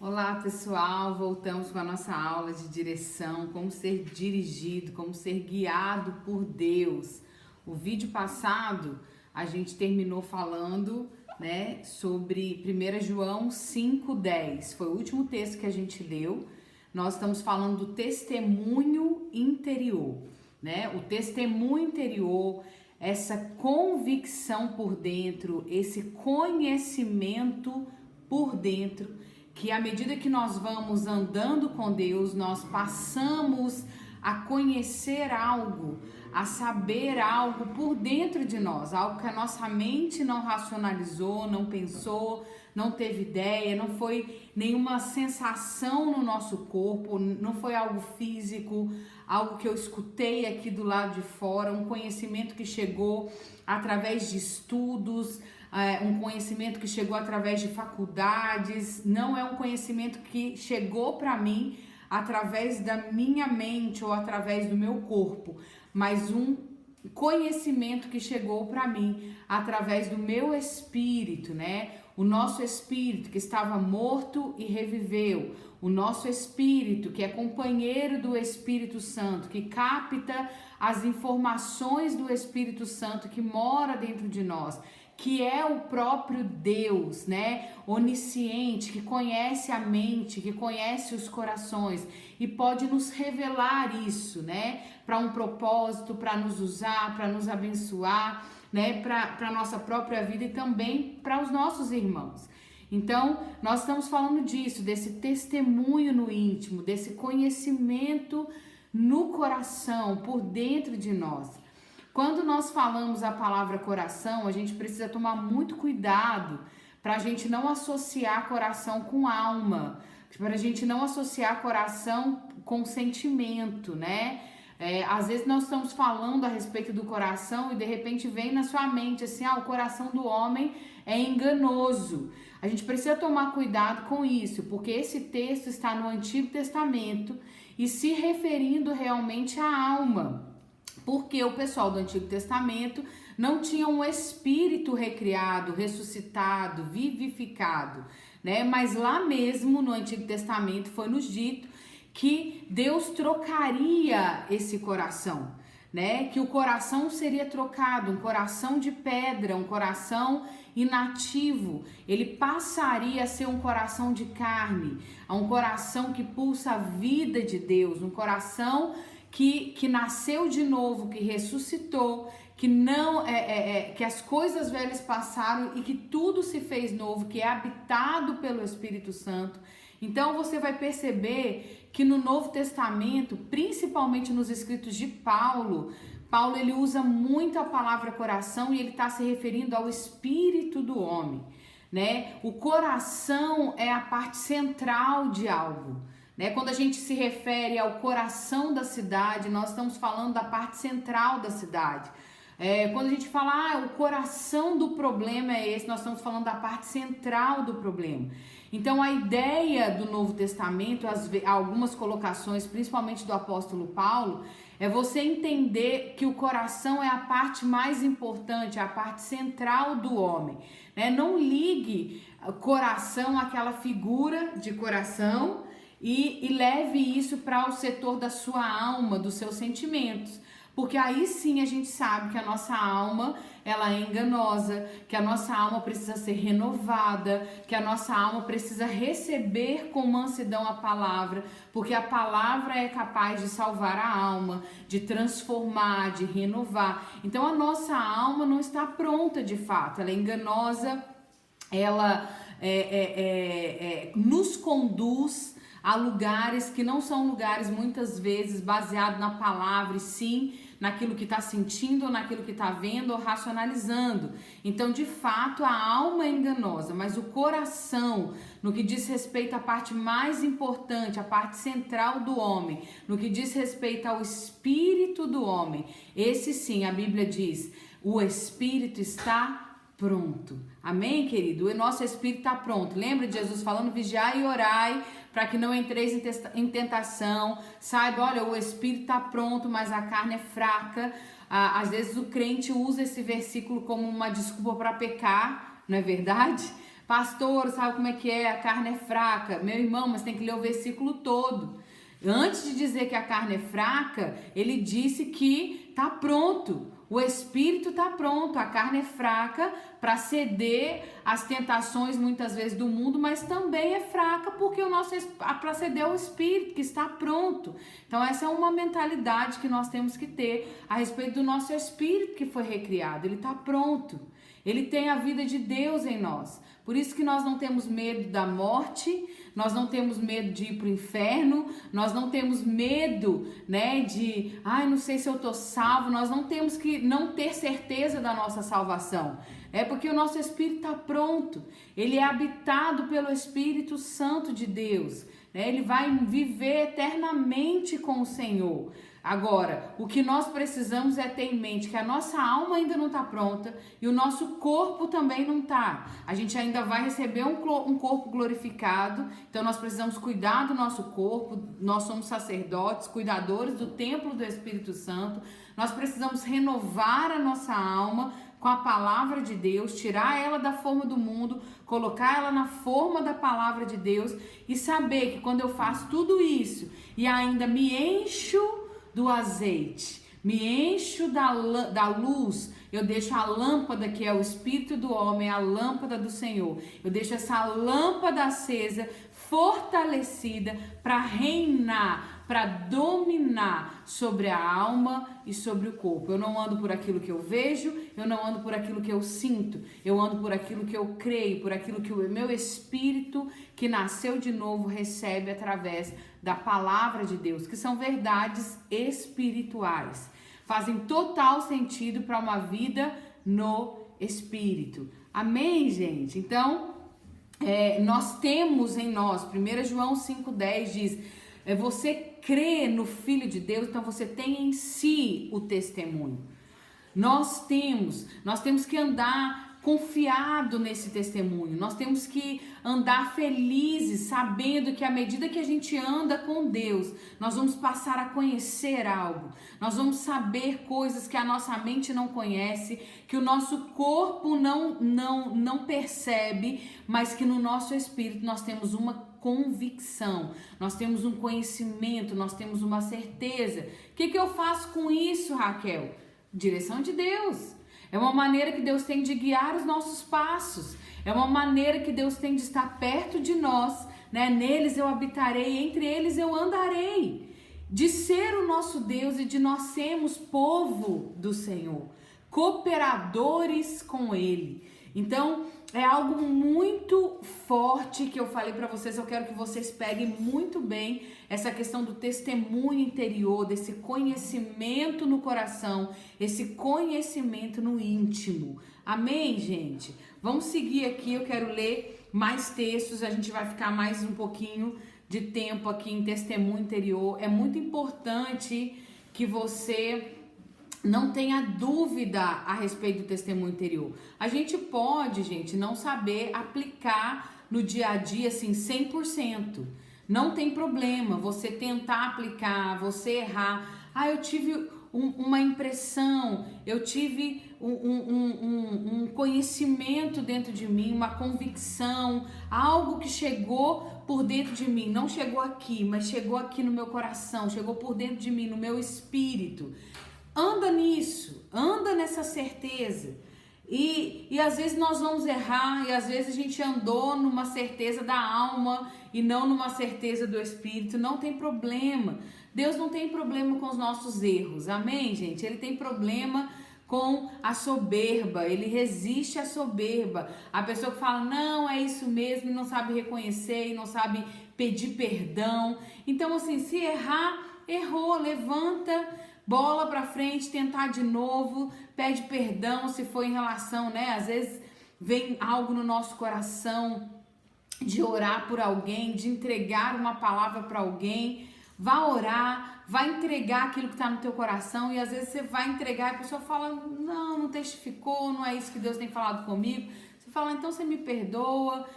Olá pessoal, voltamos com a nossa aula de direção, como ser dirigido, como ser guiado por Deus. O vídeo passado a gente terminou falando, sobre 1 João 5:10, foi o último texto que a gente leu. Nós estamos falando do testemunho interior, O testemunho interior, essa convicção por dentro, esse conhecimento por dentro, que à medida que nós vamos andando com Deus, nós passamos a conhecer algo, a saber algo por dentro de nós, algo que a nossa mente não racionalizou, não pensou, não teve ideia, não foi nenhuma sensação no nosso corpo, não foi algo físico, algo que eu escutei aqui do lado de fora, um conhecimento que chegou através de estudos, um conhecimento que chegou através de faculdades, não é um conhecimento que chegou para mim através da minha mente ou através do meu corpo, mas um conhecimento que chegou para mim através do meu espírito, O nosso espírito que estava morto e reviveu, o nosso espírito que é companheiro do Espírito Santo, que capta as informações do Espírito Santo que mora dentro de nós, que é o próprio Deus, onisciente, que conhece a mente, que conhece os corações e pode nos revelar isso, para um propósito, para nos usar, para nos abençoar, para a nossa própria vida e também para os nossos irmãos. Então, nós estamos falando disso, desse testemunho no íntimo, desse conhecimento no coração, por dentro de nós. Quando nós falamos a palavra coração, a gente precisa tomar muito cuidado para a gente não associar coração com alma, para a gente não associar coração com sentimento, Às vezes nós estamos falando a respeito do coração e de repente vem na sua mente assim, o coração do homem é enganoso. A gente precisa tomar cuidado com isso, porque esse texto está no Antigo Testamento e se referindo realmente à alma. Porque o pessoal do Antigo Testamento não tinha um espírito recriado, ressuscitado, vivificado, Mas lá mesmo no Antigo Testamento foi nos dito que Deus trocaria esse coração, Que o coração seria trocado, um coração de pedra, um coração inativo, ele passaria a ser um coração de carne, um coração que pulsa a vida de Deus, um coração que nasceu de novo, que ressuscitou, que não que as coisas velhas passaram e que tudo se fez novo, que é habitado pelo Espírito Santo. Então você vai perceber que no Novo Testamento, principalmente nos escritos de Paulo, ele usa muito a palavra coração e ele está se referindo ao espírito do homem, O coração é a parte central de algo. Quando a gente se refere ao coração da cidade, nós estamos falando da parte central da cidade. Quando a gente fala, o coração do problema é esse, nós estamos falando da parte central do problema. Então, a ideia do Novo Testamento, algumas colocações, principalmente do apóstolo Paulo, é você entender que o coração é a parte mais importante, a parte central do homem. Não ligue coração àquela figura de coração, e leve isso para o setor da sua alma, dos seus sentimentos, porque aí sim a gente sabe que a nossa alma ela é enganosa, que a nossa alma precisa ser renovada, que a nossa alma precisa receber com mansidão a palavra, porque a palavra é capaz de salvar a alma, de transformar, de renovar. Então a nossa alma não está pronta de fato, ela é enganosa, ela nos conduz a lugares que não são lugares muitas vezes baseados na palavra e sim naquilo que está sentindo, ou naquilo que está vendo ou racionalizando. Então, de fato, a alma é enganosa, mas o coração, no que diz respeito à parte mais importante, a parte central do homem, no que diz respeito ao espírito do homem, esse sim, a Bíblia diz, o espírito está pronto. Amém, querido? O nosso espírito está pronto. Lembra de Jesus falando, vigiai e orai, para que não entreis em tentação. Saiba, olha, o espírito está pronto, mas a carne é fraca. Às vezes o crente usa esse versículo como uma desculpa para pecar, não é verdade? Pastor, sabe como é que é? A carne é fraca. Meu irmão, mas tem que ler o versículo todo. Antes de dizer que a carne é fraca, ele disse que está pronto. O espírito está pronto. A carne é fraca para ceder às tentações muitas vezes do mundo, mas também é fraca porque o nosso para ceder ao espírito que está pronto. Então essa é uma mentalidade que nós temos que ter a respeito do nosso espírito que foi recriado. Ele está pronto. Ele tem a vida de Deus em nós. Por isso que nós não temos medo da morte, nós não temos medo de ir para o inferno, nós não temos medo, né, de, não sei se eu tô salvo, nós não temos que não ter certeza da nossa salvação. É porque o nosso espírito está pronto, ele é habitado pelo Espírito Santo de Deus, né? Ele vai viver eternamente com o Senhor. Agora, o que nós precisamos é ter em mente que a nossa alma ainda não está pronta e o nosso corpo também não está. A gente ainda vai receber um corpo glorificado, então nós precisamos cuidar do nosso corpo. Nós somos sacerdotes, cuidadores do templo do Espírito Santo. Nós precisamos renovar a nossa alma com a palavra de Deus, tirar ela da forma do mundo, colocar ela na forma da palavra de Deus e saber que quando eu faço tudo isso e ainda me encho do azeite, me encho da luz, eu deixo a lâmpada que é o espírito do homem, a lâmpada do Senhor, eu deixo essa lâmpada acesa, fortalecida para reinar, para dominar sobre a alma e sobre o corpo. Eu não ando por aquilo que eu vejo, eu não ando por aquilo que eu sinto, eu ando por aquilo que eu creio, por aquilo que o meu espírito que nasceu de novo recebe através da palavra de Deus, que são verdades espirituais. Fazem total sentido para uma vida no espírito. Amém, gente? Então, nós temos em nós, 1 João 5,10 diz, você crê no Filho de Deus, então você tem em si o testemunho. Nós temos que andar confiado nesse testemunho, nós temos que andar felizes, sabendo que à medida que a gente anda com Deus, nós vamos passar a conhecer algo, nós vamos saber coisas que a nossa mente não conhece, que o nosso corpo não percebe, mas que no nosso espírito nós temos uma convicção, nós temos um conhecimento, nós temos uma certeza. O que eu faço com isso, Raquel? Direção de Deus. É uma maneira que Deus tem de guiar os nossos passos. É uma maneira que Deus tem de estar perto de nós, né? Neles eu habitarei, entre eles eu andarei. De ser o nosso Deus e de nós sermos povo do Senhor, cooperadores com Ele. Então, é algo muito forte que eu falei para vocês. Eu quero que vocês peguem muito bem essa questão do testemunho interior, desse conhecimento no coração, esse conhecimento no íntimo. Amém, gente? Vamos seguir aqui, eu quero ler mais textos, a gente vai ficar mais um pouquinho de tempo aqui em testemunho interior. É muito importante que você não tenha dúvida a respeito do testemunho interior. A gente pode, gente, não saber aplicar no dia a dia, assim, 100%. Não tem problema você tentar aplicar, você errar. Eu tive uma impressão, eu tive um conhecimento dentro de mim, uma convicção, algo que chegou por dentro de mim. Não chegou aqui, mas chegou aqui no meu coração, chegou por dentro de mim, no meu espírito. Anda nisso, anda nessa certeza. E às vezes nós vamos errar, e às vezes a gente andou numa certeza da alma e não numa certeza do espírito. Não tem problema. Deus não tem problema com os nossos erros, amém, gente? Ele tem problema com a soberba, ele resiste à soberba. A pessoa que fala, não, é isso mesmo, e não sabe reconhecer, e não sabe pedir perdão. Então, assim, se errar, errou, levanta, bola pra frente, tentar de novo, pede perdão se for em relação, né? Às vezes vem algo no nosso coração de orar por alguém, de entregar uma palavra para alguém. Vá orar, vai entregar aquilo que está no teu coração, e às vezes você vai entregar e a pessoa fala, não testificou, não é isso que Deus tem falado comigo. Você fala, então você me perdoa,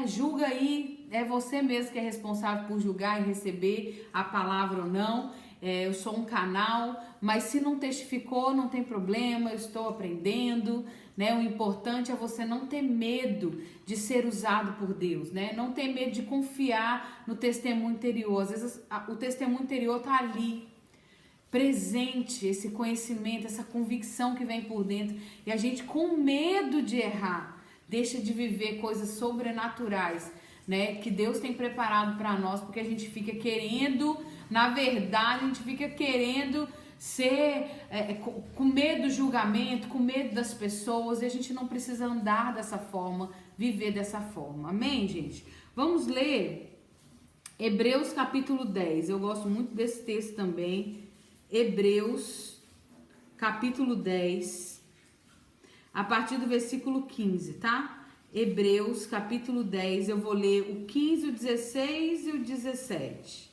julga aí, é você mesmo que é responsável por julgar e receber a palavra ou não. Eu sou um canal, mas se não testificou, não tem problema, eu estou aprendendo, né? O importante é você não ter medo de ser usado por Deus, né? Não ter medo de confiar no testemunho interior. Às vezes o testemunho interior tá ali, presente, esse conhecimento, essa convicção que vem por dentro, e a gente com medo de errar, deixa de viver coisas sobrenaturais, né, que Deus tem preparado para nós, porque a gente fica querendo, na verdade, a gente fica querendo ser, com medo do julgamento, com medo das pessoas, e a gente não precisa andar dessa forma, viver dessa forma, amém, gente? Vamos ler Hebreus capítulo 10, eu gosto muito desse texto também, Hebreus capítulo 10, a partir do versículo 15, tá? Hebreus capítulo 10, eu vou ler o 15, o 16 e o 17.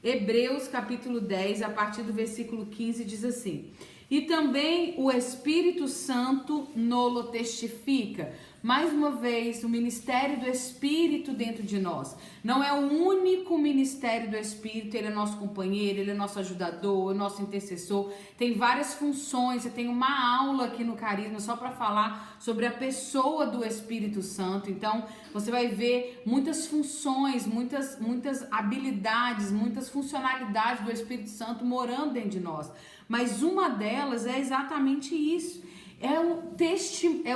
Hebreus capítulo 10, a partir do versículo 15, diz assim: e também o Espírito Santo nolo testifica. Mais uma vez, o ministério do Espírito dentro de nós. Não é o único ministério do Espírito, ele é nosso companheiro, ele é nosso ajudador, nosso intercessor. Tem várias funções, eu tenho uma aula aqui no Carisma só para falar sobre a pessoa do Espírito Santo. Então, você vai ver muitas funções, muitas habilidades, muitas funcionalidades do Espírito Santo morando dentro de nós. Mas uma delas é exatamente isso. É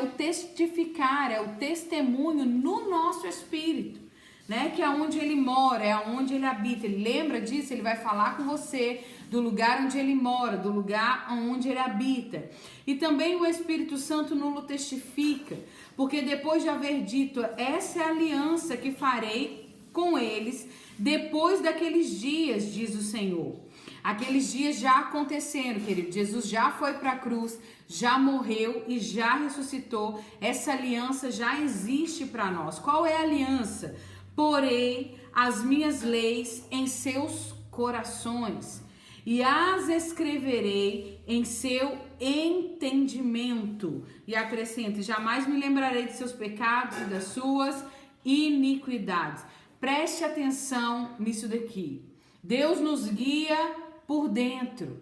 o testificar, é o testemunho no nosso espírito, né? Que é onde ele mora, é onde ele habita. Ele lembra disso, ele vai falar com você do lugar onde ele mora, do lugar onde ele habita. E também o Espírito Santo nulo testifica, porque depois de haver dito, essa é a aliança que farei com eles depois daqueles dias, diz o Senhor. Aqueles dias já aconteceram, querido. Jesus já foi para a cruz, já morreu e já ressuscitou. Essa aliança já existe para nós. Qual é a aliança? Porei as minhas leis em seus corações e as escreverei em seu entendimento. E acrescenta: jamais me lembrarei de seus pecados e das suas iniquidades. Preste atenção nisso daqui. Deus nos guia por dentro.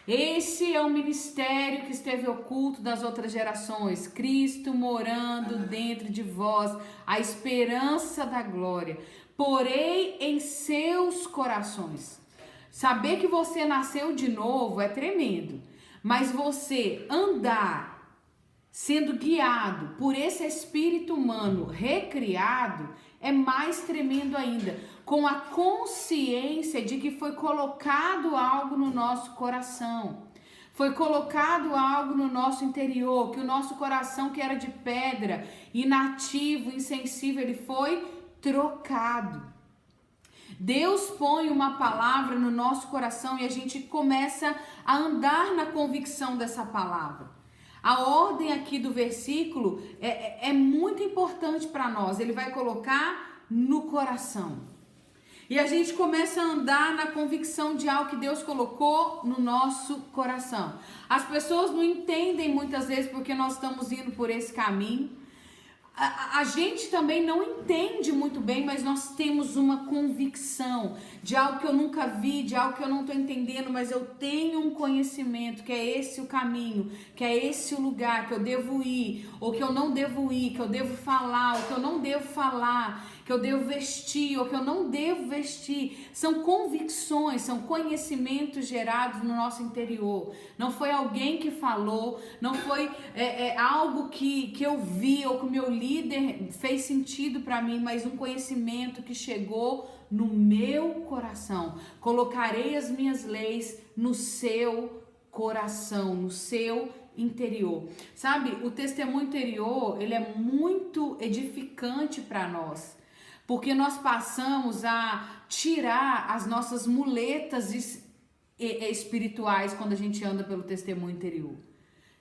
Esse é o ministério que esteve oculto das outras gerações. Cristo morando dentro de vós, a esperança da glória. Porém, em seus corações. Saber que você nasceu de novo é tremendo. Mas você andar sendo guiado por esse espírito humano recriado é mais tremendo ainda, com a consciência de que foi colocado algo no nosso coração, foi colocado algo no nosso interior, que o nosso coração, que era de pedra, inativo, insensível, ele foi trocado. Deus põe uma palavra no nosso coração e a gente começa a andar na convicção dessa palavra. A ordem aqui do versículo é muito importante para nós. Ele vai colocar no coração. E a gente começa a andar na convicção de algo que Deus colocou no nosso coração. As pessoas não entendem muitas vezes porque nós estamos indo por esse caminho. A gente também não entende muito bem, mas nós temos uma convicção de algo que eu nunca vi, de algo que eu não estou entendendo, mas eu tenho um conhecimento que é esse o caminho, que é esse o lugar que eu devo ir, ou que eu não devo ir, que eu devo falar, ou que eu não devo falar, que eu devo vestir, ou que eu não devo vestir. São convicções, são conhecimentos gerados no nosso interior. Não foi alguém que falou, não foi algo que eu vi, ou que o meu líder fez sentido para mim, mas um conhecimento que chegou no meu coração. Colocarei as minhas leis no seu coração, no seu interior. Sabe, o testemunho interior, ele é muito edificante para nós, porque nós passamos a tirar as nossas muletas espirituais quando a gente anda pelo testemunho interior.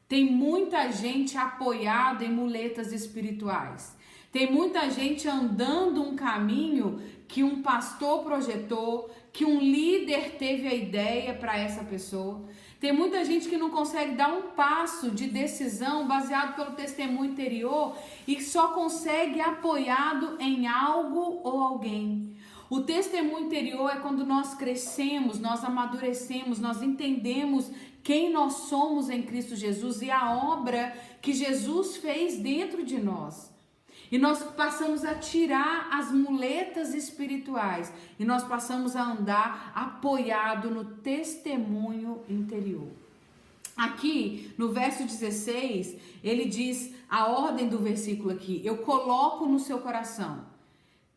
Tem muita gente apoiada em muletas espirituais. Tem muita gente andando um caminho que um pastor projetou, que um líder teve a ideia para essa pessoa. Tem muita gente que não consegue dar um passo de decisão baseado pelo testemunho interior e só consegue apoiado em algo ou alguém. O testemunho interior é quando nós crescemos, nós amadurecemos, nós entendemos quem nós somos em Cristo Jesus e a obra que Jesus fez dentro de nós. E nós passamos a tirar as muletas espirituais e nós passamos a andar apoiado no testemunho interior. Aqui no verso 16, ele diz a ordem do versículo aqui: eu coloco no seu coração.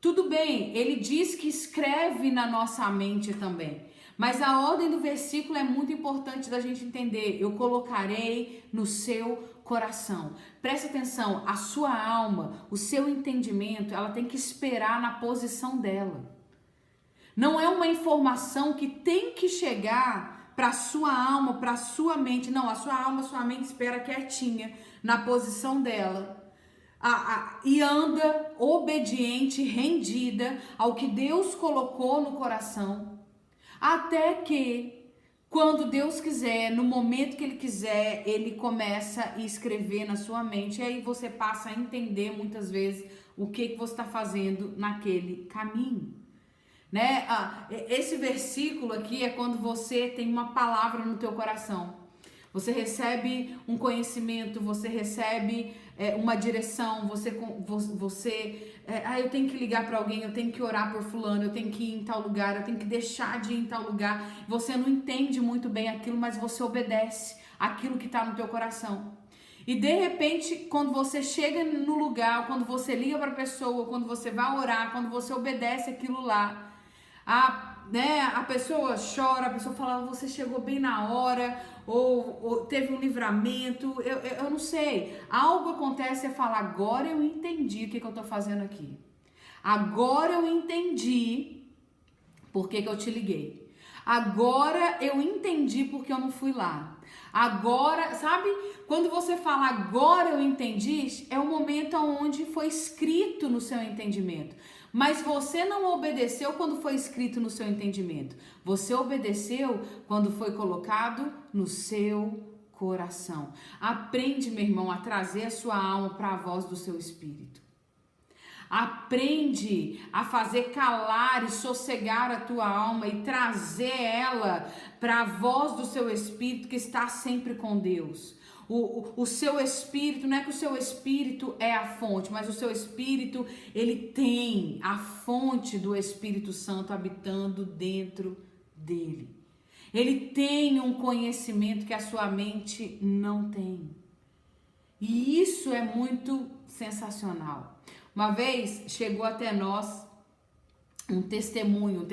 Tudo bem, ele diz que escreve na nossa mente também. Mas a ordem do versículo é muito importante da gente entender. Eu colocarei no seu coração. Presta atenção, a sua alma, o seu entendimento, ela tem que esperar na posição dela. Não é uma informação que tem que chegar para a sua alma, para a sua mente. Não, a sua alma, a sua mente espera quietinha na posição dela. E anda obediente, rendida ao que Deus colocou no coração. Até que, quando Deus quiser, no momento que Ele quiser, Ele começa a escrever na sua mente. E aí você passa a entender muitas vezes o que você está fazendo naquele caminho. Né? Esse versículo aqui é quando você tem uma palavra no teu coração. Você recebe um conhecimento, você recebe uma direção, eu tenho que ligar para alguém, eu tenho que orar por fulano, eu tenho que ir em tal lugar, eu tenho que deixar de ir em tal lugar. Você não entende muito bem aquilo, mas você obedece aquilo que está no teu coração. E de repente, quando você chega no lugar, quando você liga para a pessoa, quando você vai orar, quando você obedece aquilo lá, a pessoa chora, a pessoa fala, você chegou bem na hora, ou teve um livramento, eu não sei. Algo acontece e fala, agora eu entendi o que eu estou fazendo aqui. Agora eu entendi por que eu te liguei. Agora eu entendi porque eu não fui lá. Agora, sabe? Quando você fala agora eu entendi, é o momento onde foi escrito no seu entendimento. Mas você não obedeceu quando foi escrito no seu entendimento. Você obedeceu quando foi colocado no seu coração. Aprende, meu irmão, a trazer a sua alma para a voz do seu espírito. Aprende a fazer calar e sossegar a tua alma e trazer ela para a voz do seu espírito que está sempre com Deus. O seu espírito, não é que o seu espírito é a fonte, mas o seu espírito, ele tem a fonte do Espírito Santo habitando dentro dele. Ele tem um conhecimento que a sua mente não tem. E isso é muito sensacional. Uma vez chegou até nós um testemunho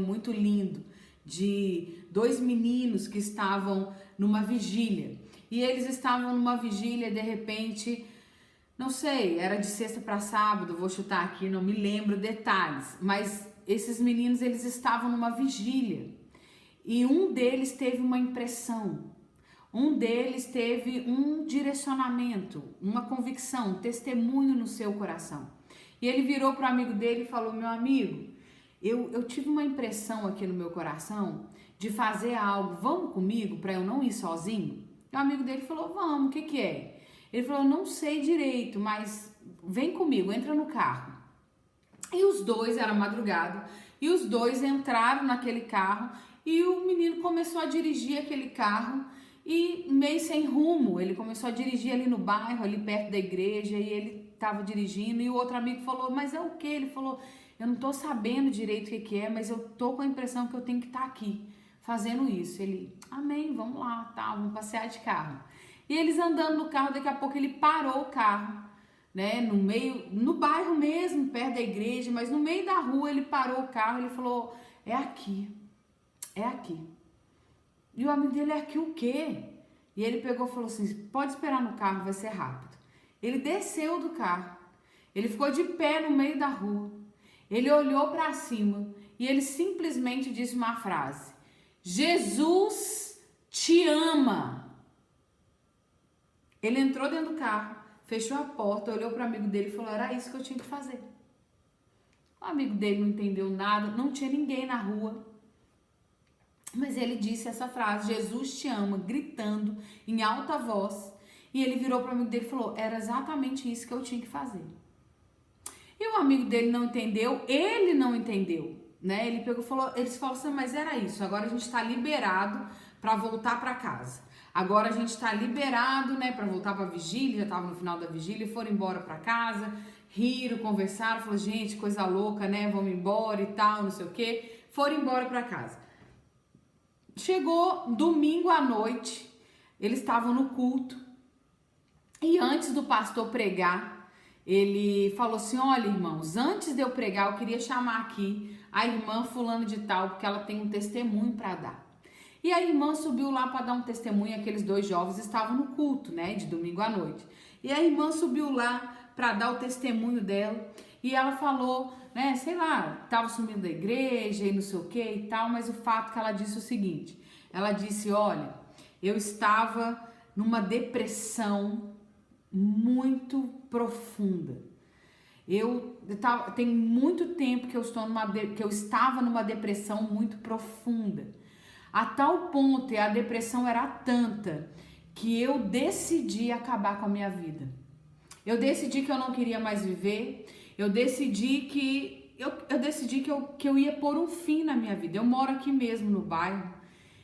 muito lindo de 2 meninos que estavam numa vigília. E eles estavam numa vigília e de repente, não sei, era de sexta para sábado, vou chutar aqui, não me lembro detalhes. Mas esses meninos, eles estavam numa vigília. E um deles teve uma impressão. Um deles teve um direcionamento, uma convicção, um testemunho no seu coração. E ele virou para o amigo dele e falou, meu amigo, eu tive uma impressão aqui no meu coração de fazer algo, vamos comigo para eu não ir sozinho? E o amigo dele falou, vamos, o que é? Ele falou, não sei direito, mas vem comigo, entra no carro. E os dois, era madrugada, e os dois entraram naquele carro e o menino começou a dirigir aquele carro e meio sem rumo, ele começou a dirigir ali no bairro, ali perto da igreja, e ele estava dirigindo e o outro amigo falou, mas é o que? Ele falou, eu não tô sabendo direito o que é, mas eu tô com a impressão que eu tenho que estar aqui fazendo isso. Ele, amém, vamos lá, tá, vamos passear de carro. E eles andando no carro, daqui a pouco ele parou o carro, né, no bairro mesmo, perto da igreja, mas no meio da rua ele parou o carro, ele falou, é aqui. E o amigo dele, é aqui o quê? E ele pegou e falou assim, pode esperar no carro, vai ser rápido. Ele desceu do carro, ele ficou de pé no meio da rua, ele olhou para cima e ele simplesmente disse uma frase, Jesus te ama. Ele entrou dentro do carro, fechou a porta, olhou para o amigo dele e falou, era isso que eu tinha que fazer. O amigo dele não entendeu nada, não tinha ninguém na rua. Mas ele disse essa frase, Jesus te ama, gritando em alta voz. E ele virou para o amigo dele e falou, era exatamente isso que eu tinha que fazer. E o amigo dele não entendeu, ele não entendeu, né? Ele pegou e falou, eles falaram assim, mas era isso, agora a gente está liberado para voltar para casa. Agora a gente está liberado, né, para voltar para a vigília, já estava no final da vigília, foram embora para casa, riram, conversaram, falaram, gente, coisa louca, né, vamos embora e tal, não sei o quê. Foram embora para casa. Chegou domingo à noite, eles estavam no culto e antes do pastor pregar, ele falou assim, olha irmãos, antes de eu pregar eu queria chamar aqui a irmã fulano de tal, porque ela tem um testemunho para dar. E a irmã subiu lá para dar um testemunho, aqueles dois jovens estavam no culto, né, de domingo à noite. E a irmã subiu lá para dar o testemunho dela e ela falou, né, sei lá, estava sumindo da igreja e não sei o que e tal, mas o fato que ela disse o seguinte, ela disse, olha, eu estava numa depressão muito profunda. Tem muito tempo que eu estava numa depressão muito profunda. A tal ponto, e a depressão era tanta, que eu decidi acabar com a minha vida. Eu decidi que eu não queria mais viver, eu decidi que eu ia pôr um fim na minha vida. Eu moro aqui mesmo no bairro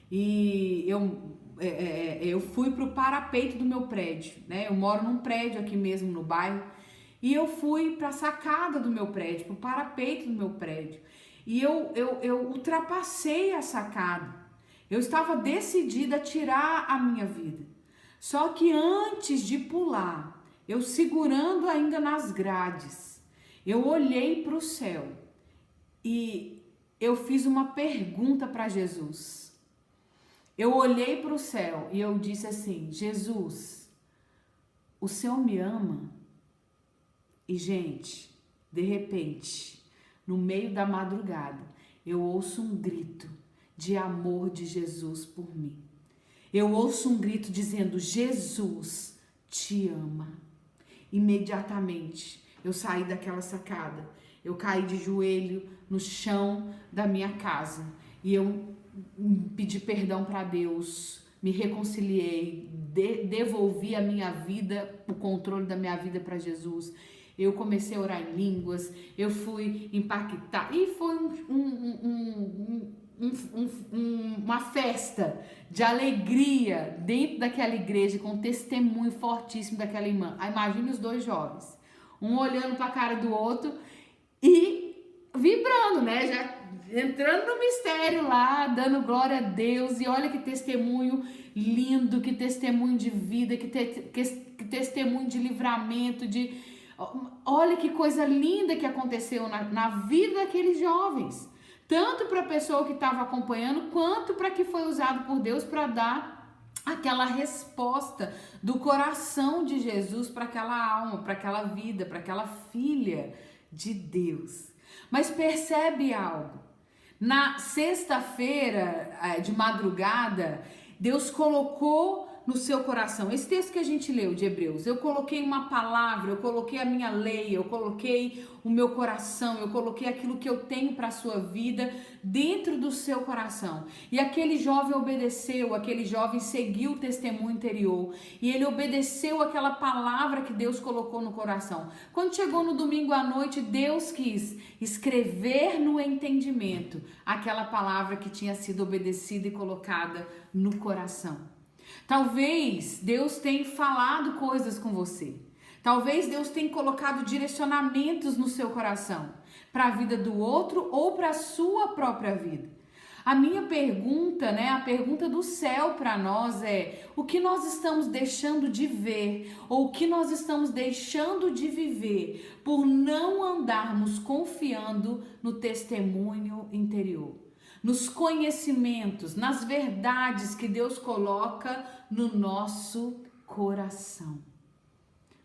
e eu fui pro parapeito do meu prédio, né? Eu moro num prédio aqui mesmo no bairro e eu fui pra sacada do meu prédio, pro parapeito do meu prédio. E eu ultrapassei a sacada. Eu estava decidida a tirar a minha vida. Só que antes de pular, eu segurando ainda nas grades, eu olhei para o céu e eu fiz uma pergunta para Jesus. Eu olhei para o céu e eu disse assim, Jesus, o Senhor me ama? E gente, de repente, no meio da madrugada, eu ouço um grito de amor de Jesus por mim. Eu ouço um grito dizendo, Jesus te ama. Imediatamente eu saí daquela sacada, eu caí de joelho no chão da minha casa e eu pedi perdão para Deus, me reconciliei, devolvi a minha vida, o controle da minha vida para Jesus. Eu comecei a orar em línguas, eu fui impactar e foi uma festa de alegria dentro daquela igreja com um testemunho fortíssimo daquela irmã. Aí imagine os dois jovens, um olhando para a cara do outro e vibrando, né? Já entrando no mistério lá, dando glória a Deus. E olha que testemunho lindo, que testemunho de vida, que testemunho de livramento, olha que coisa linda que aconteceu na vida daqueles jovens. Tanto para a pessoa que estava acompanhando, quanto para que foi usado por Deus para dar aquela resposta do coração de Jesus para aquela alma, para aquela vida, para aquela filha de Deus. Mas percebe algo? Na sexta-feira de madrugada, Deus colocou no seu coração, esse texto que a gente leu de Hebreus, eu coloquei uma palavra, eu coloquei a minha lei, eu coloquei o meu coração, eu coloquei aquilo que eu tenho para a sua vida dentro do seu coração. E aquele jovem obedeceu, aquele jovem seguiu o testemunho interior e ele obedeceu aquela palavra que Deus colocou no coração. Quando chegou no domingo à noite, Deus quis escrever no entendimento aquela palavra que tinha sido obedecida e colocada no coração. Talvez Deus tenha falado coisas com você. Talvez Deus tenha colocado direcionamentos no seu coração para a vida do outro ou para a sua própria vida. A minha pergunta, né, a pergunta do céu para nós é: o que nós estamos deixando de ver ou o que nós estamos deixando de viver por não andarmos confiando no testemunho interior? Nos conhecimentos, nas verdades que Deus coloca no nosso coração.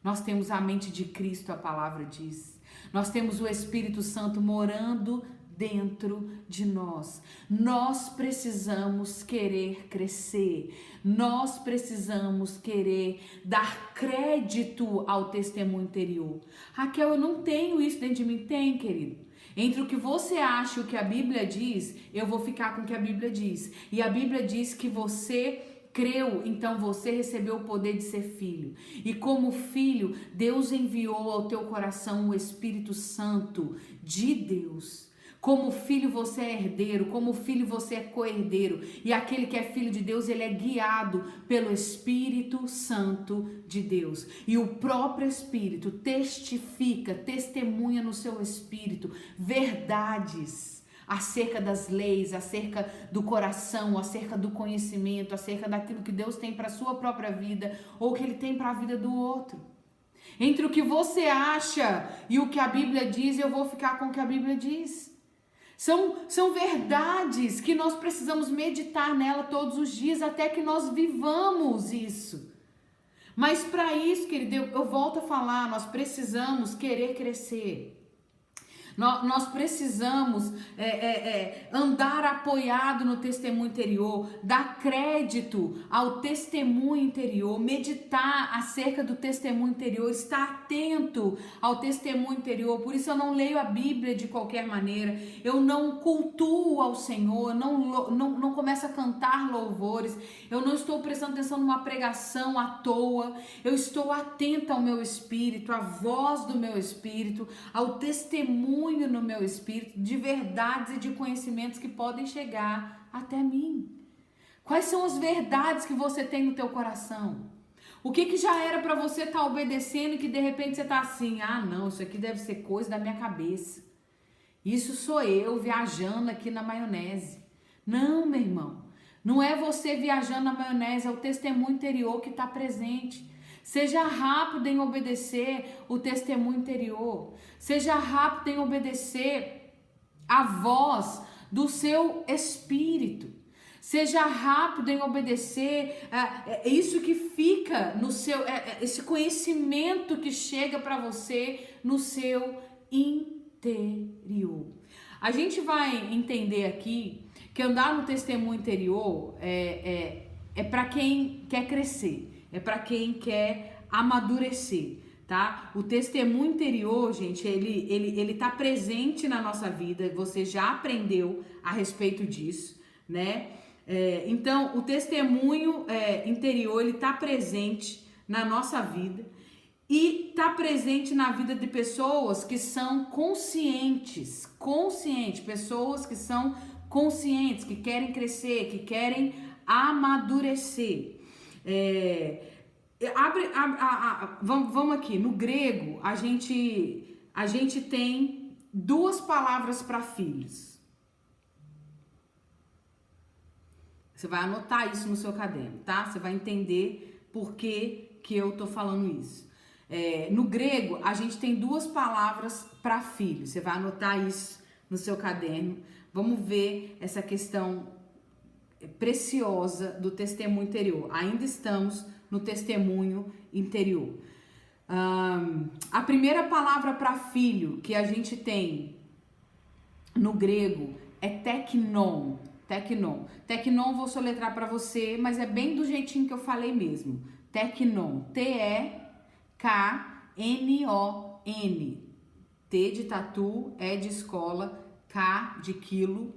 Nós temos a mente de Cristo, a palavra diz. Nós temos o Espírito Santo morando dentro de nós. Nós precisamos querer crescer. Nós precisamos querer dar crédito ao testemunho interior. Raquel, eu não tenho isso dentro de mim. Tem, querido. Entre o que você acha e o que a Bíblia diz, eu vou ficar com o que a Bíblia diz. E a Bíblia diz que você creu, então você recebeu o poder de ser filho. E como filho, Deus enviou ao teu coração o Espírito Santo de Deus. Como filho você é herdeiro, como filho você é co-herdeiro. E aquele que é filho de Deus, ele é guiado pelo Espírito Santo de Deus. E o próprio Espírito testifica, testemunha no seu espírito verdades acerca das leis, acerca do coração, acerca do conhecimento, acerca daquilo que Deus tem para a sua própria vida ou que ele tem para a vida do outro. Entre o que você acha e o que a Bíblia diz, eu vou ficar com o que a Bíblia diz. São verdades que nós precisamos meditar nela todos os dias até que nós vivamos isso. Mas para isso, querido, eu volto a falar, nós precisamos querer crescer. Nós precisamos andar apoiado no testemunho interior, dar crédito ao testemunho interior, meditar acerca do testemunho interior, estar atento ao testemunho interior. Por isso eu não leio a Bíblia de qualquer maneira, eu não cultuo ao Senhor, não começo a cantar louvores, eu não estou prestando atenção numa pregação à toa, eu estou atenta ao meu espírito, à voz do meu espírito, ao testemunho no meu espírito de verdades e de conhecimentos que podem chegar até mim. Quais são as verdades que você tem no teu coração? O que já era para você estar obedecendo e que de repente você está assim, ah não, isso aqui deve ser coisa da minha cabeça. Isso sou eu viajando aqui na maionese. Não, meu irmão, não é você viajando na maionese, é o testemunho interior que está presente. Seja rápido em obedecer o testemunho interior. Seja rápido em obedecer a voz do seu espírito. Seja rápido em obedecer isso que fica no seu, esse conhecimento que chega para você no seu interior. A gente vai entender aqui que andar no testemunho interior é para quem quer crescer. É para quem quer amadurecer, tá? O testemunho interior, gente, ele tá presente na nossa vida. Você já aprendeu a respeito disso, né? Então, o testemunho interior, ele tá presente na nossa vida e tá presente na vida de pessoas que são conscientes, pessoas que são conscientes, que querem crescer, que querem amadurecer. Vamos aqui, no grego a gente tem duas palavras para filhos. Você vai anotar isso no seu caderno, tá? Você vai entender por que eu tô falando isso. No grego a gente tem duas palavras para filho. Você vai anotar isso no seu caderno. Vamos ver essa questão preciosa do testemunho interior. Ainda estamos no testemunho interior. A primeira palavra para filho que a gente tem no grego é teknon. Teknon vou soletrar para você, mas é bem do jeitinho que eu falei mesmo. Teknon. T-E-K-N-O-N. T de tatu, E de escola, K de quilo,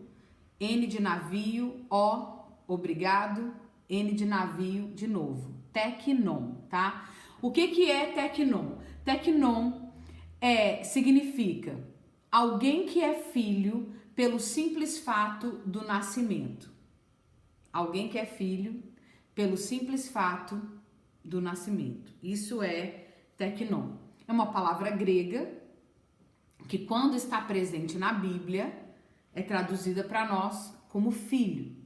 N de navio, O, obrigado, N de navio, de novo. Teknon, tá? O que é teknon? Teknon significa alguém que é filho pelo simples fato do nascimento. Alguém que é filho pelo simples fato do nascimento. Isso é teknon. É uma palavra grega que, quando está presente na Bíblia, é traduzida para nós como filho.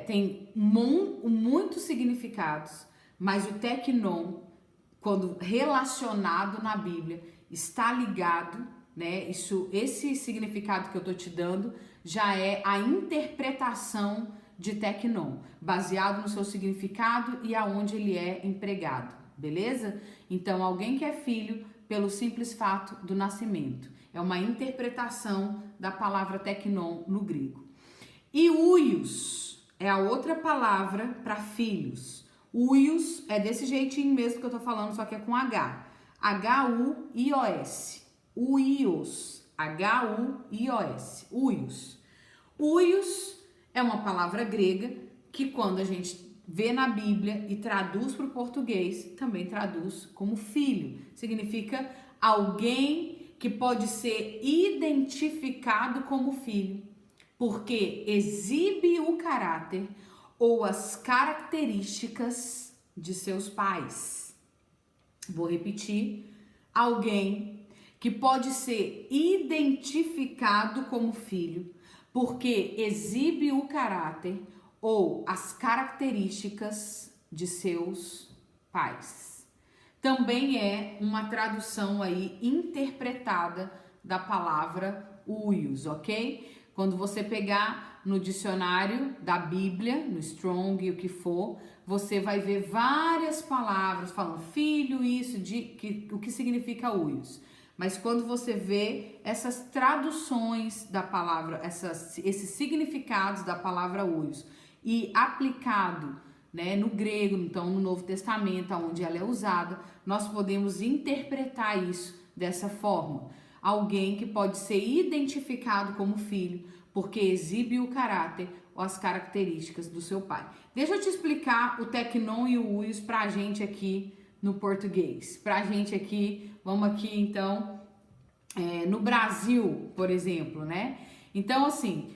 Tem muitos significados, mas o teknon, quando relacionado na Bíblia, está ligado, né? Esse significado que eu tô te dando já é a interpretação de teknon, baseado no seu significado e aonde ele é empregado, beleza? Então, alguém que é filho pelo simples fato do nascimento. É uma interpretação da palavra teknon no grego. E huios é a outra palavra para filhos. Huios é desse jeitinho mesmo que eu tô falando, só que é com H. H-U-I-O-S. Huios. H-U-I-O-S. Huios. Huios é uma palavra grega que, quando a gente vê na Bíblia e traduz para o português, também traduz como filho. Significa alguém que pode ser identificado como filho, porque exibe o caráter ou as características de seus pais. Vou repetir: alguém que pode ser identificado como filho, porque exibe o caráter ou as características de seus pais. Também é uma tradução aí interpretada da palavra huios, ok? Quando você pegar no dicionário da Bíblia, no Strong, o que for, você vai ver várias palavras falando filho, isso, o que significa huios. Mas quando você vê essas traduções da palavra, esses significados da palavra huios e aplicado, né, no grego, então no Novo Testamento, onde ela é usada, nós podemos interpretar isso dessa forma. Alguém que pode ser identificado como filho, porque exibe o caráter ou as características do seu pai. Deixa eu te explicar o teknon e o huios pra gente aqui no português. Pra gente aqui, vamos aqui então, no Brasil, por exemplo, né? Então, assim,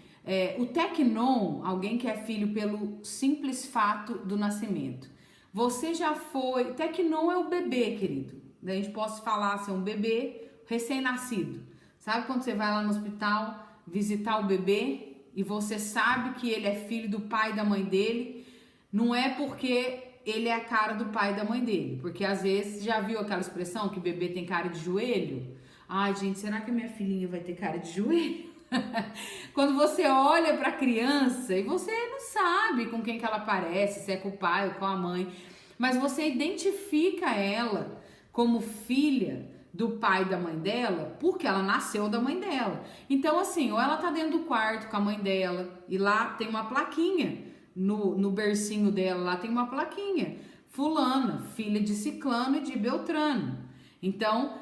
o teknon, alguém que é filho pelo simples fato do nascimento. Você já foi... Teknon é o bebê, querido. A gente pode falar assim, um bebê recém-nascido. Sabe quando você vai lá no hospital visitar o bebê e você sabe que ele é filho do pai e da mãe dele? Não é porque ele é a cara do pai e da mãe dele. Porque às vezes, já viu aquela expressão que bebê tem cara de joelho? Ai, gente, será que a minha filhinha vai ter cara de joelho? Quando você olha para a criança e você não sabe com quem que ela parece, se é com o pai ou com a mãe, mas você identifica ela como filha do pai e da mãe dela porque ela nasceu da mãe dela. Então, assim, ou ela tá dentro do quarto com a mãe dela e lá tem uma plaquinha no bercinho dela, lá tem uma plaquinha: fulana, filha de ciclano e de beltrano. Então,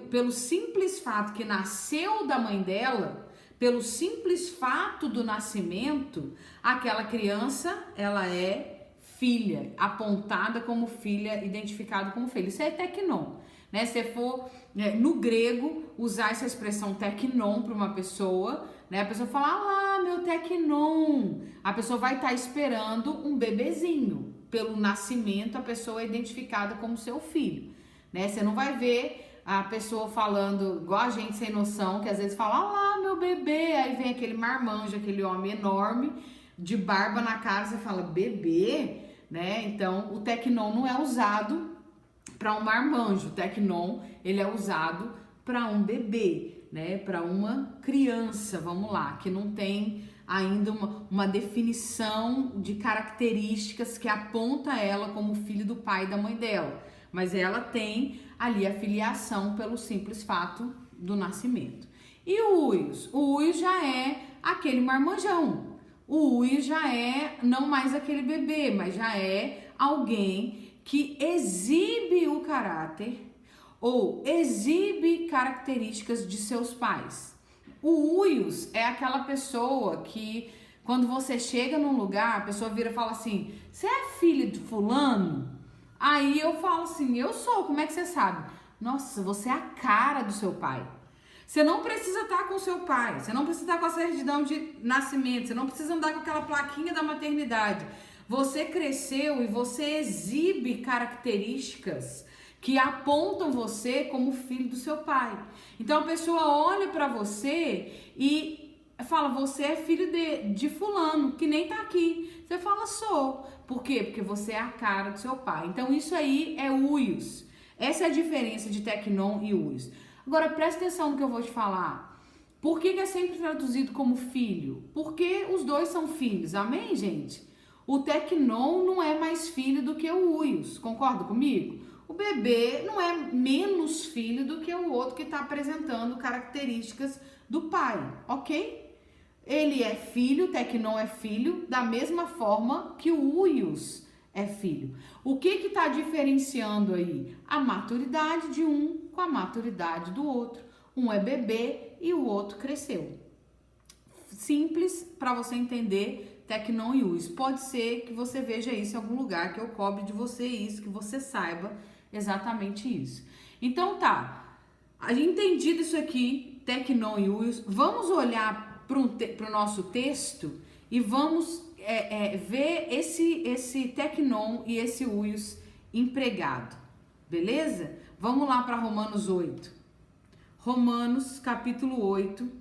pelo simples fato que nasceu da mãe dela, pelo simples fato do nascimento, aquela criança, ela é filha, apontada como filha, identificada como filha. Isso é teknon, né? Se for no grego usar essa expressão teknon para uma pessoa, né? A pessoa fala: ah lá, meu teknon. A pessoa vai estar esperando um bebezinho. Pelo nascimento, a pessoa é identificada como seu filho, né? Você não vai ver a pessoa falando igual a gente sem noção, que às vezes fala: ah lá, meu bebê. Aí vem aquele marmanjo, aquele homem enorme, de barba na cara, você fala: bebê, né? Então, o teknon não é usado para um marmanjo. O teknon, ele é usado para um bebê, né? Para uma criança, vamos lá, que não tem ainda uma definição de características que aponta ela como filho do pai e da mãe dela. Mas ela tem ali a filiação pelo simples fato do nascimento. E o huios? O huios já é aquele marmanjão. O huios já é não mais aquele bebê, mas já é alguém que exibe o caráter ou exibe características de seus pais. O huios é aquela pessoa que, quando você chega num lugar, a pessoa vira e fala assim: você é filho de fulano? Aí eu falo assim: eu sou. Como é que você sabe? Nossa, você é a cara do seu pai. Você não precisa estar com o seu pai, você não precisa estar com a certidão de nascimento, você não precisa andar com aquela plaquinha da maternidade. Você cresceu e você exibe características que apontam você como filho do seu pai. Então a pessoa olha para você e fala: você é filho de fulano, que nem tá aqui. Você fala: sou. Por quê? Porque você é a cara do seu pai. Então isso aí é huios. Essa é a diferença de teknon e huios. Agora presta atenção no que eu vou te falar. Por que é sempre traduzido como filho? Porque os dois são filhos, amém, gente? O teknon não é mais filho do que o huios, concorda comigo? O bebê não é menos filho do que o outro que está apresentando características do pai, ok? Ele é filho, teknon é filho, da mesma forma que o huios é filho. O que está diferenciando aí? A maturidade de um com a maturidade do outro. Um é bebê e o outro cresceu. Simples para você entender teknon e huios. Pode ser que você veja isso em algum lugar, que eu cobre de você isso, que você saiba exatamente isso. Então tá, Entendido isso aqui, Tecnon e Uios, vamos olhar para o nosso texto e vamos ver esse Tecnon e esse Uios empregado, beleza? Vamos lá para Romanos 8. Romanos capítulo 8.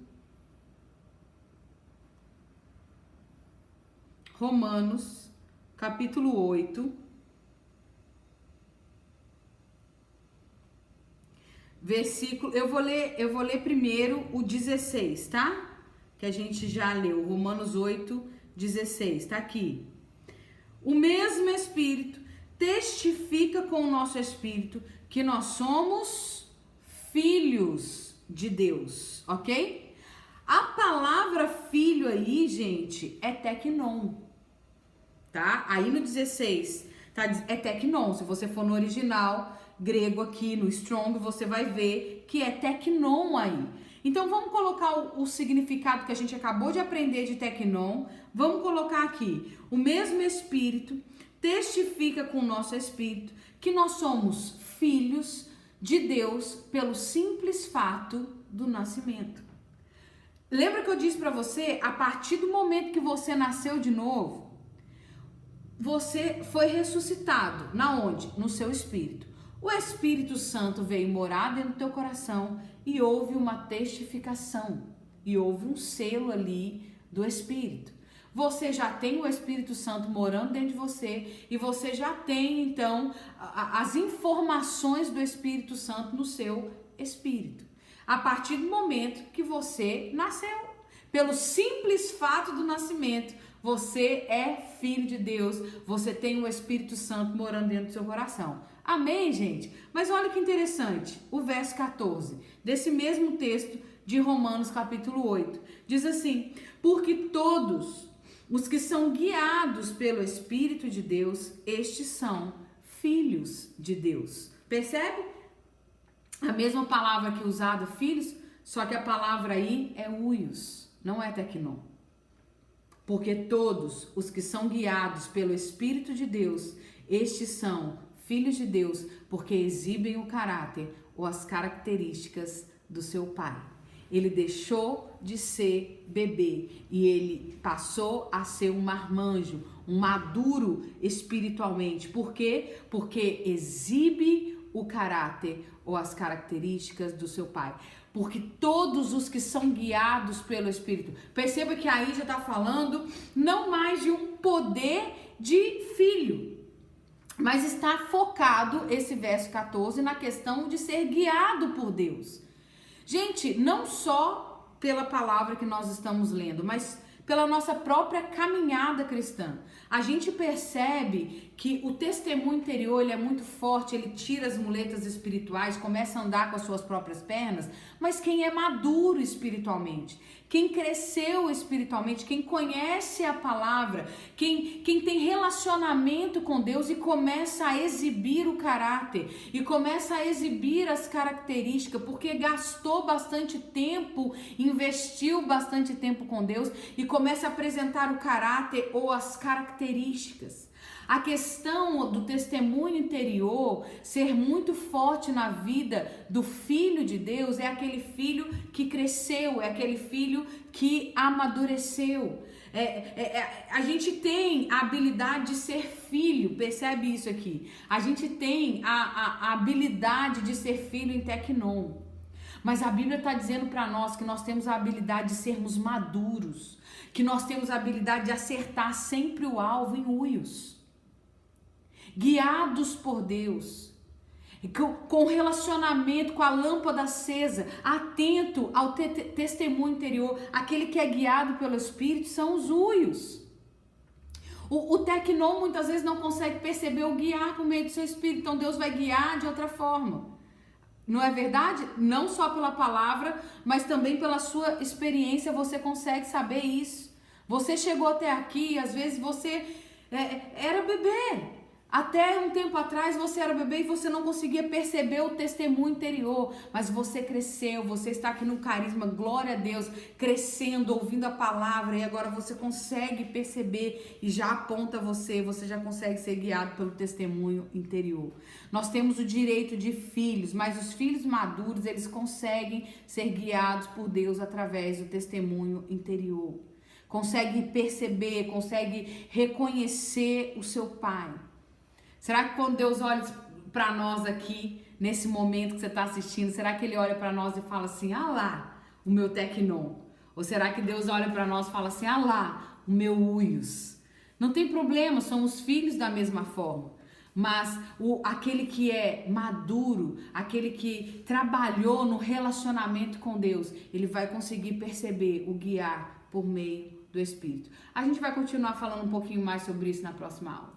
Romanos capítulo 8. Versículo, eu vou ler primeiro o 16, tá? Que a gente já leu, Romanos 8, 16, tá aqui. O mesmo Espírito testifica com o nosso Espírito que nós somos filhos de Deus, ok? A palavra filho aí, gente, é teknon, tá? Aí no 16, tá? É teknon, se você for no original grego aqui, no Strong, você vai ver que é teknon aí. Então, vamos colocar o significado que a gente acabou de aprender de teknon. Vamos colocar aqui. O mesmo Espírito testifica com o nosso Espírito que nós somos filhos de Deus pelo simples fato do nascimento. Lembra que eu disse para você, a partir do momento que você nasceu de novo, você foi ressuscitado. Na onde? No seu espírito. O Espírito Santo veio morar dentro do teu coração e houve uma testificação, e houve um selo ali do Espírito. Você já tem o Espírito Santo morando dentro de você e você já tem, então, as informações do Espírito Santo no seu espírito. A partir do momento que você nasceu, pelo simples fato do nascimento, você é filho de Deus, você tem o Espírito Santo morando dentro do seu coração. Amém, gente? Mas olha que interessante, o verso 14, desse mesmo texto de Romanos capítulo 8, diz assim: porque todos os que são guiados pelo Espírito de Deus, estes são filhos de Deus. Percebe? A mesma palavra que usada, filhos, só que a palavra aí é uios, não é teknon. Porque todos os que são guiados pelo Espírito de Deus, estes são filhos de Deus, porque exibem o caráter ou as características do seu pai. Ele deixou de ser bebê e ele passou a ser um marmanjo, um maduro espiritualmente. Por quê? Porque exibe o caráter ou as características do seu pai. Porque todos os que são guiados pelo Espírito, perceba que aí já está falando não mais de um poder de filho, mas está focado esse verso 14 na questão de ser guiado por Deus. Gente, não só pela palavra que nós estamos lendo, mas pela nossa própria caminhada cristã. A gente percebe que o testemunho interior ele é muito forte, ele tira as muletas espirituais, começa a andar com as suas próprias pernas, mas quem é maduro espiritualmente, quem cresceu espiritualmente, quem conhece a palavra, quem tem relacionamento com Deus e começa a exibir o caráter, e começa a exibir as características, porque gastou bastante tempo, investiu bastante tempo com Deus e começa a apresentar o caráter ou as características. A questão do testemunho interior ser muito forte na vida do filho de Deus é aquele filho que cresceu, é aquele filho que amadureceu. A gente tem a habilidade de ser filho, percebe isso aqui? A gente tem a habilidade de ser filho em teknon. Mas a Bíblia está dizendo para nós que nós temos a habilidade de sermos maduros, que nós temos a habilidade de acertar sempre o alvo em uios. Guiados por Deus, com relacionamento, com a lâmpada acesa, atento ao testemunho interior. Aquele que é guiado pelo Espírito são os uios. O teknon muitas vezes não consegue perceber o guiar por meio do seu Espírito, então Deus vai guiar de outra forma. Não é verdade? Não só pela palavra, mas também pela sua experiência você consegue saber isso. Você chegou até aqui, às vezes você era bebê. Até um tempo atrás você era bebê e você não conseguia perceber o testemunho interior, mas você cresceu, você está aqui no carisma, glória a Deus, crescendo, ouvindo a palavra, e agora você consegue perceber e já aponta você já consegue ser guiado pelo testemunho interior. Nós temos o direito de filhos, mas os filhos maduros, eles conseguem ser guiados por Deus através do testemunho interior. Consegue perceber, consegue reconhecer o seu pai. Será que quando Deus olha para nós aqui, nesse momento que você está assistindo, será que Ele olha para nós e fala assim, ah lá, o meu Tecnon? Ou será que Deus olha para nós e fala assim, ah lá, o meu Uios? Não tem problema, somos filhos da mesma forma. Mas aquele que é maduro, aquele que trabalhou no relacionamento com Deus, ele vai conseguir perceber o guiar por meio do Espírito. A gente vai continuar falando um pouquinho mais sobre isso na próxima aula.